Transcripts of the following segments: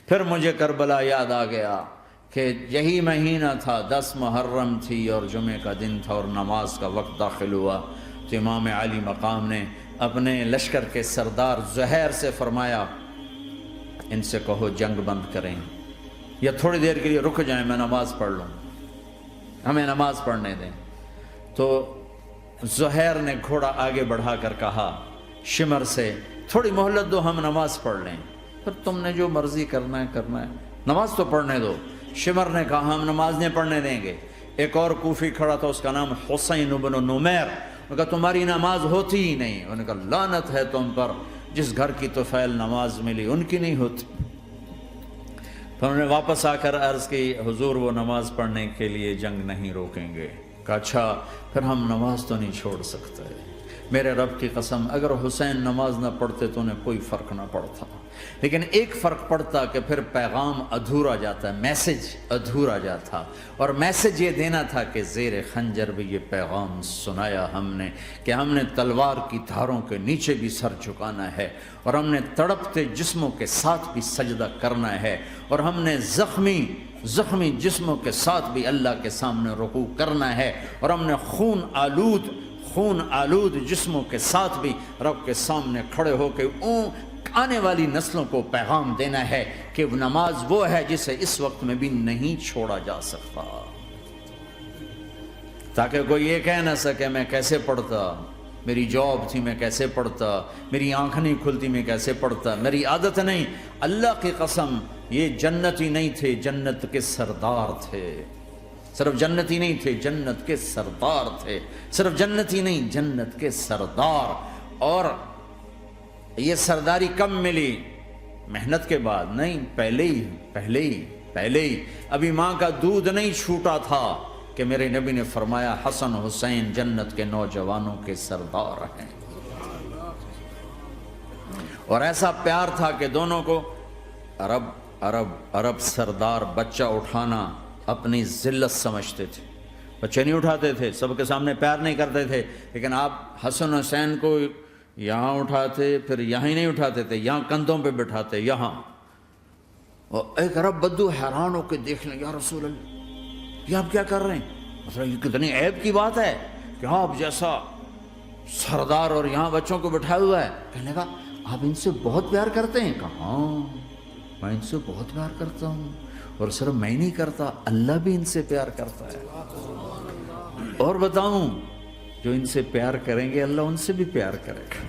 پھر مجھے کربلا یاد آ گیا کہ یہی مہینہ تھا، 10 محرم تھی اور جمعے کا دن تھا اور نماز کا وقت داخل ہوا، تو امام علی مقام نے اپنے لشکر کے سردار زہیر سے فرمایا ان سے کہو جنگ بند کریں یا تھوڑی دیر کے لیے رک جائیں، میں نماز پڑھ لوں، ہمیں نماز پڑھنے دیں۔ تو زہیر نے گھوڑا آگے بڑھا کر کہا شمر سے تھوڑی مہلت دو، ہم نماز پڑھ لیں، پھر تم نے جو مرضی کرنا ہے، نماز تو پڑھنے دو۔ شمر نے کہا ہم نماز نہیں پڑھنے دیں گے۔ ایک اور کوفی کھڑا تھا، اس کا نام حسین بن نمیر، انہوں نے کہا تمہاری نماز ہوتی ہی نہیں۔ انہوں نے کہا لعنت ہے تم پر، جس گھر کی طفیل نماز ملی ان کی نہیں ہوتی۔ پھر انہوں نے واپس آ کر عرض کی حضور وہ نماز پڑھنے کے لیے جنگ نہیں روکیں گے۔ کہا اچھا پھر ہم نماز تو نہیں چھوڑ سکتے، میرے رب کی قسم اگر حسین نماز نہ پڑھتے تو انہیں کوئی فرق نہ پڑتا، لیکن ایک فرق پڑتا کہ پھر پیغام ادھورا جاتا، میسج ادھورا جاتا، اور میسج یہ دینا تھا کہ زیر خنجر بھی یہ پیغام سنایا ہم نے کہ ہم نے تلوار کی دھاروں کے نیچے بھی سر جھکانا ہے، اور ہم نے تڑپتے جسموں کے ساتھ بھی سجدہ کرنا ہے، اور ہم نے زخمی جسموں کے ساتھ بھی اللہ کے سامنے رکوع کرنا ہے، اور ہم نے خون آلود جسموں کے ساتھ بھی رب کے سامنے کھڑے ہو کے آنے والی نسلوں کو پیغام دینا ہے کہ نماز وہ ہے جسے اس وقت میں بھی نہیں چھوڑا جا سکتا، تاکہ کوئی یہ کہہ نہ سکے میں کیسے پڑھتا، میری جاب تھی میں کیسے پڑھتا، میری آنکھ نہیں کھلتی میں کیسے پڑھتا، میری عادت نہیں۔ اللہ کی قسم یہ جنتی نہیں تھے، جنت کے سردار تھے، صرف جنتی نہیں تھے، جنت کے سردار تھے، صرف جنتی نہیں جنت کے سردار۔ اور یہ سرداری کب ملی؟ محنت کے بعد نہیں، پہلے ہی ابھی ماں کا دودھ نہیں چھوٹا تھا کہ میرے نبی نے فرمایا حسن حسین جنت کے نوجوانوں کے سردار ہیں، اور ایسا پیار تھا کہ دونوں کو عرب سردار بچہ اٹھانا اپنی ذلت سمجھتے تھے، بچے نہیں اٹھاتے تھے، سب کے سامنے پیار نہیں کرتے تھے، لیکن آپ حسن حسین کو یہاں اٹھاتے پھر یہاں ہی نہیں اٹھاتے تھے، یہاں کندھوں پہ بٹھاتے، یہاں۔ اور ایک عرب بدو حیران ہو کے دیکھ لیں یا رسول اللہ یہ آپ کیا کر رہے ہیں، مطلب یہ کتنی عیب کی بات ہے کہ آپ جیسا سردار اور یہاں بچوں کو بٹھایا ہوا ہے۔ کہنے لگا آپ ان سے بہت پیار کرتے ہیں؟ کہا ہاں میں ان سے بہت پیار کرتا ہوں، اور صرف میں نہیں کرتا اللہ بھی ان سے پیار کرتا ہے، اور بتاؤں جو ان سے پیار کریں گے اللہ ان سے بھی پیار کرے گا،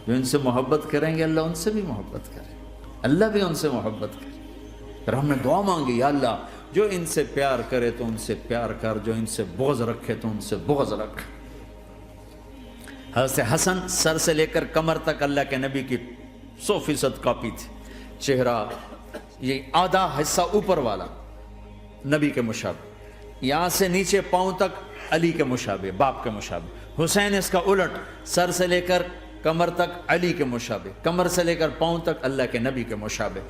جو ان سے محبت کریں گے اللہ ان سے بھی محبت کرے، اللہ بھی ان سے محبت کرے۔ پھر ہم نے دعا مانگی یا اللہ جو ان سے پیار کرے تو ان سے پیار کر، جو ان سے بغض رکھے تو ان سے بغض رکھ۔ حضرت حسن سر سے لے کر کمر تک اللہ کے نبی کی 100% کاپی تھی، چہرہ یہ آدھا حصہ اوپر والا نبی کے مشابہ، یہاں سے نیچے پاؤں تک علی کے مشابہ، باپ کے مشابہ۔ حسین اس کا الٹ، سر سے لے کر کمر تک علی کے مشابہ، کمر سے لے کر پاؤں تک اللہ کے نبی کے مشابہ۔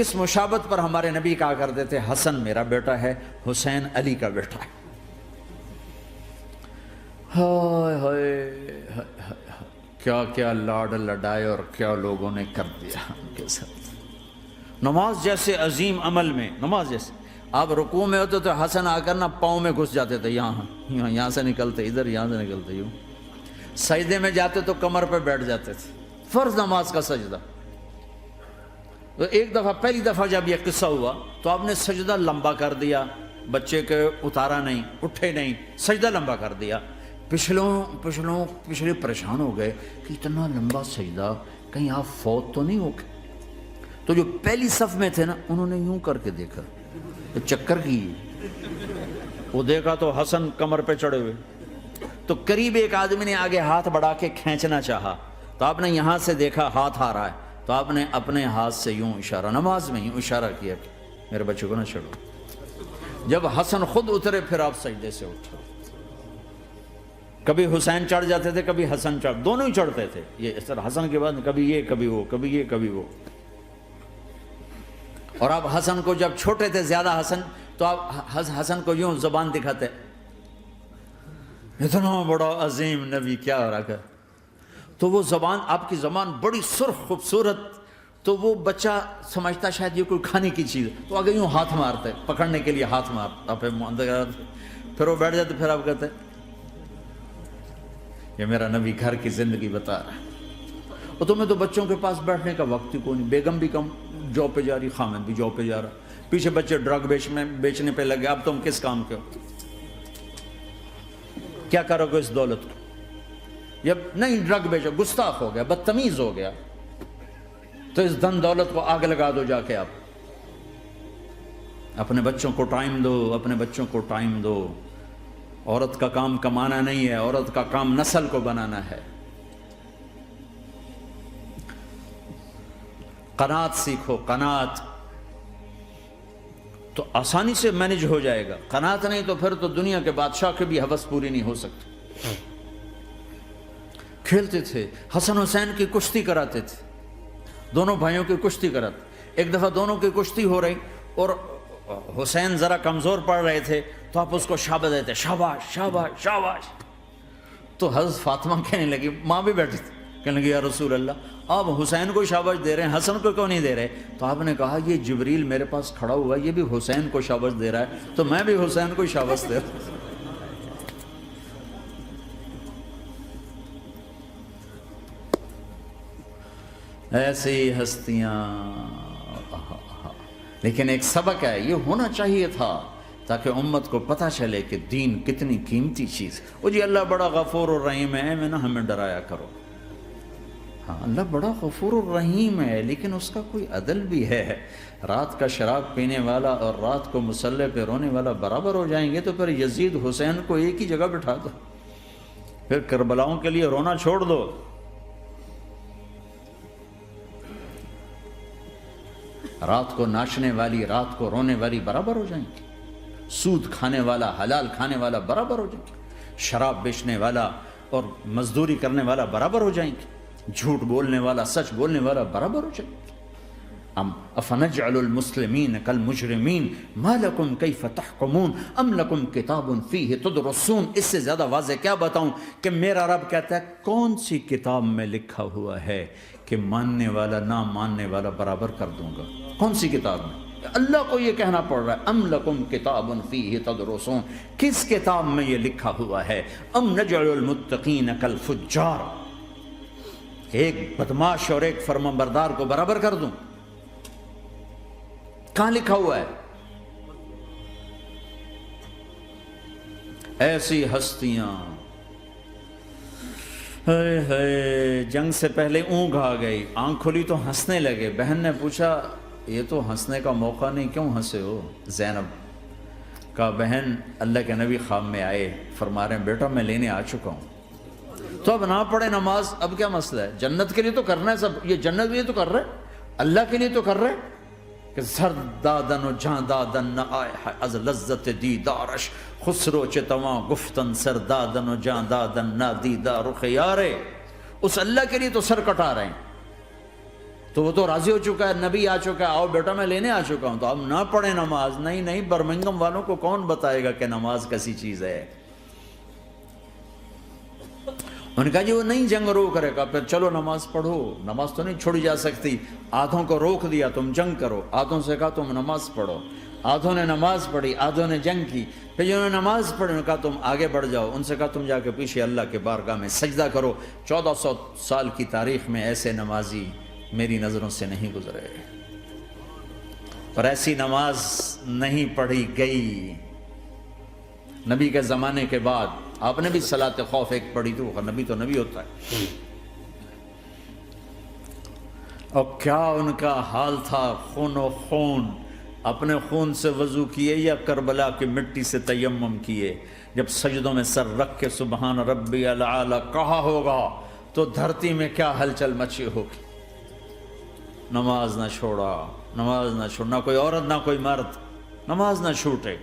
اس مشابہت پر ہمارے نبی کہا کرتے تھے حسن میرا بیٹا ہے، حسین علی کا بیٹا ہے۔ ہائے ہائے کیا کیا لاڈ لڈائے اور کیا لوگوں نے کر دیا ان کے ساتھ۔ نماز جیسے عظیم عمل میں، نماز جیسے آپ رکوع میں ہوتے تو حسن آ کر نہ پاؤں میں گھس جاتے تھے، یہاں سے نکلتے ادھر، یہاں سے نکلتے یوں، سجدے میں جاتے تو کمر پہ بیٹھ جاتے تھے، فرض نماز کا سجدہ۔ تو ایک دفعہ پہلی دفعہ جب یہ قصہ ہوا تو آپ نے سجدہ لمبا کر دیا، بچے کے اتارا نہیں، اٹھے نہیں، سجدہ لمبا کر دیا۔ پچھلے پریشان ہو گئے کہ اتنا لمبا سجدہ کہیں آپ فوت تو نہیں ہو گئے۔ تو جو پہلی صف میں تھے نا انہوں نے یوں کر کے دیکھا، تو چکر کی وہ دیکھا تو حسن کمر پہ چڑھے ہوئے، تو قریب ایک آدمی نے آگے ہاتھ بڑھا کے کھینچنا چاہا، تو آپ نے یہاں سے دیکھا ہاتھ آ رہا ہے، تو آپ نے اپنے ہاتھ سے یوں اشارہ، نماز میں یوں اشارہ کیا کہ میرے بچے کو نہ چڑھو۔ جب حسن خود اترے پھر آپ سجدے سے اٹھے، کبھی حسین چڑھ جاتے تھے کبھی حسن دونوں ہی چڑھتے تھے، یہ اس طرح حسن کے بعد کبھی یہ کبھی وہ، کبھی یہ کبھی وہ۔ اور آپ حسن کو جب چھوٹے تھے زیادہ حسن، تو آپ حسن کو یوں زبان دکھاتے، اتنا بڑا عظیم نبی کیا ہو رہا ہے، تو وہ زبان، آپ کی زبان بڑی سرخ خوبصورت تو وہ بچہ سمجھتا شاید یہ کوئی کھانے کی چیز ہے، تو آگے یوں ہاتھ مارتا ہے، پکڑنے کے لیے ہاتھ مارتا، پھر وہ بیٹھ جاتے، پھر آپ کہتے ہیں یہ میرا نبی گھر کی زندگی بتا رہا ہے۔ اور تمہیں تو بچوں کے پاس بیٹھنے کا وقت ہی کوئی نہیں، بیگم بھی کم جاب پہ جا رہی، خامد بھی جاب پہ جا رہا، پیچھے بچے ڈرگ بیچنے پہ لگے، اب تم کس کام کے ہو؟ کیا کرو گے اس دولت کو؟ یا نہیں ڈرگ بیچو، گستاخ ہو گیا، بدتمیز ہو گیا، تو اس دن دولت کو آگ لگا دو جا کے۔ آپ اپنے بچوں کو ٹائم دو، اپنے بچوں کو ٹائم دو۔ عورت کا کام کمانا نہیں ہے، عورت کا کام نسل کو بنانا ہے۔ قناعت سیکھو، قناعت تو آسانی سے مینج ہو جائے گا، قناعت نہیں تو پھر تو دنیا کے بادشاہ کی بھی ہوس پوری نہیں ہو سکتی۔ کھیلتے تھے، حسن حسین کی کشتی کراتے تھے، دونوں بھائیوں کی کشتی کراتے۔ ایک دفعہ دونوں کی کشتی ہو رہی اور حسین ذرا کمزور پڑ رہے تھے، تو آپ اس کو شاباش دیتے، شاباش شاباش شاباش۔ تو حضرت فاطمہ کہنے لگی، ماں بھی بیٹھی تھی، کہنے لگی یا رسول اللہ آپ حسین کو شاباش دے رہے ہیں، حسن کو کیوں نہیں دے رہے؟ تو آپ نے کہا یہ جبریل میرے پاس کھڑا ہوا ہے، یہ بھی حسین کو شاباش دے رہا ہے، تو میں بھی حسین کو شاباش دے رہا ہوں۔ ایسی ہستیاں، لیکن ایک سبق ہے، یہ ہونا چاہیے تھا تاکہ امت کو پتہ چلے کہ دین کتنی قیمتی چیز ہے۔ وہ جی اللہ بڑا غفور الرحیم ہے، میں نہ ہمیں ڈرایا کرو۔ ہاں اللہ بڑا غفور الرحیم ہے، لیکن اس کا کوئی عدل بھی ہے۔ رات کا شراب پینے والا اور رات کو مصلی پہ رونے والا برابر ہو جائیں گے، تو پھر یزید حسین کو ایک ہی جگہ بٹھا دو، پھر کربلاؤں کے لیے رونا چھوڑ دو۔ رات کو ناچنے والی، رات کو رونے والی برابر ہو جائیں گے، سود کھانے والا، حلال کھانے والا برابر ہو جائیں گے، شراب بیچنے والا اور مزدوری کرنے والا برابر ہو جائیں گے، جھوٹ بولنے والا، سچ بولنے والا برابر ہو جائیں گے۔ افنجعل المسلمین کالمجرمین ما لکم کیف تحکمون ام لکم کتاب فیہ تدرسون۔ اس سے زیادہ واضح کیا بتاؤں کہ میرا رب کہتا ہے کون سی کتاب میں لکھا ہوا ہے کہ ماننے والا نہ ماننے والا برابر کر دوں گا؟ کون سی کتاب میں؟ اللہ کو یہ کہنا پڑ رہا ہے ام لکم کتاب فیہ تدرسون، کس کتاب میں یہ لکھا ہوا ہے؟ ام نجعل المتقین کالفجار، ایک بدماش اور ایک فرمانبردار کو برابر کر دوں؟ کہاں لکھا ہوا ہے؟ ایسی ہستیاں، جنگ سے پہلے اونگ آ گئی، آنکھ کھلی تو ہنسنے لگے۔ بہن نے پوچھا یہ تو ہنسنے کا موقع نہیں، کیوں ہنسے ہو؟ زینب کہا بہن اللہ کے نبی خواب میں آئے، فرما رہے ہیں بیٹا میں لینے آ چکا ہوں، تو اب نہ پڑھے نماز، اب کیا مسئلہ ہے؟ جنت کے لیے تو کرنا ہے سب، یہ جنت کے لیے تو کر رہے، اللہ کے لیے تو کر رہے کہ سر دادن و جان دادن نہ آئے از لذت دیدارش، خسرو چتواں گفتن سر دادن و جان دادن نہ دیدہ رخ یارے۔ اس اللہ کے لیے تو سر کٹا رہے ہیں، تو وہ تو راضی ہو چکا ہے، نبی آ چکا ہے، آؤ بیٹا میں لینے آ چکا ہوں، تو اب نہ پڑھیں نماز؟ نہیں نہیں، برمنگم والوں کو کون بتائے گا کہ نماز کیسی چیز ہے؟ انہوں نے کہا جی وہ نہیں جنگ روک کرے گا، پھر چلو نماز پڑھو، نماز تو نہیں چھوڑی جا سکتی۔ آدھوں کو روک دیا تم جنگ کرو، آدھوں سے کہا تم نماز پڑھو، آدھوں نے نماز پڑھی، آدھوں نے جنگ کی۔ پھر جنہوں نے نماز پڑھی انہوں نے کہا تم آگے بڑھ جاؤ، ان سے کہا تم جا کے پیچھے اللہ کے بارگاہ میں سجدہ کرو۔ 1400 سال کی تاریخ میں ایسے نمازی میری نظروں سے نہیں گزرے، اور ایسی نماز نہیں پڑھی گئی نبی کے زمانے کے بعد۔ آپ نے بھی صلاۃ خوف ایک پڑھی تھی، وہ نبی تو نبی ہوتا ہے، اور کیا ان کا حال تھا، خون و خون، اپنے خون سے وضو کیے یا کربلا کی مٹی سے تیمم کیے؟ جب سجدوں میں سر رکھ کے سبحان ربی الاعلی کہا ہوگا تو دھرتی میں کیا ہلچل مچی ہوگی۔ نماز نہ چھوڑا، نماز نہ چھوڑنا، کوئی عورت نہ کوئی مرد، نماز نہ چھوٹے۔